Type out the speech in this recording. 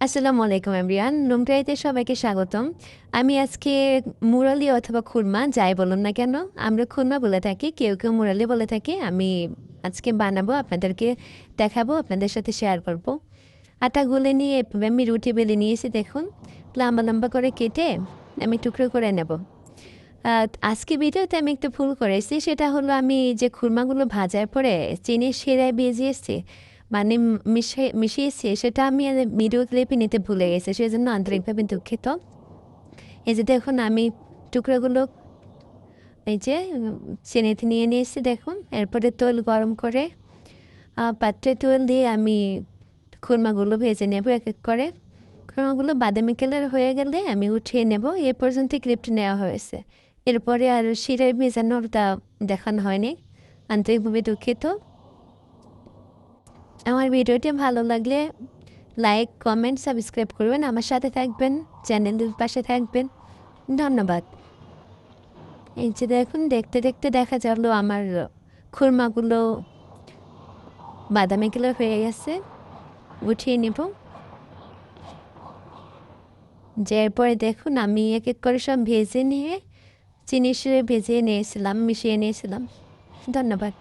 আসসালামু আলাইকুম এভরিওয়ান, লুমটাইতে সবাইকে স্বাগতম। আমি আজকে মুরালি অথবা খুরমা যাই বলুন না কেন, আমরা খুরমা বলে থাকি, কেউ কেউ মুরালি বলে থাকে। আমি আজকে বানাবো, আপনাদেরকে দেখাবো, আপনাদের সাথে শেয়ার করব। আটা গুলে নিয়ে এভাবে আমি রুটি বেলে নিয়েছি, দেখুন লম্বা লম্বা করে কেটে আমি টুকরো করে নেব। আজকে ভিডিওতে আমি একটু ভুল করেছি, সেটা হলো আমি যে খুরমাগুলো ভাজার পরে চিনির শিরায় ভিজিয়েছি, মানে মিশিয়েছি, সেটা আমি ভিডিও ক্লিপে নিতে ভুলে গেছি, সেই জন্য আন্তরিকভাবে দুঃখিত। এই যে দেখুন আমি টুকরোগুলো এই যে চিনিতে নিয়ে নিয়েছি, দেখুন। এরপরে তেল গরম করে পাত্রে তেল দিয়ে আমি খুরমাগুলো ভেজে নেব এক এক করে। খুরমাগুলো বাদামি কালার হয়ে গেলে আমি উঠিয়ে নেব। এ পর্যন্ত ক্লিপটা নেওয়া হয়েছে। এরপরে আর শিরায় ভেজানোটা দেখানো হয়নি, আন্তরিকভাবে দুঃখিত। আমার ভিডিওটি ভালো লাগলে লাইক, কমেন্ট, সাবস্ক্রাইব করবেন, আমার সাথে থাকবেন, চ্যানেলের পাশে থাকবেন। ধন্যবাদ। এই যে দেখুন, দেখতে দেখতে দেখা গেল আমার খুরমাগুলো বাদামি কালার হয়ে গেছে, উঠিয়ে নেব। যে এরপরে দেখুন আমি এক এক করে সব ভেজে নিয়ে চিনি শিরে ভেজে নিয়েছিলাম, মিশিয়ে নিয়েছিলাম। ধন্যবাদ।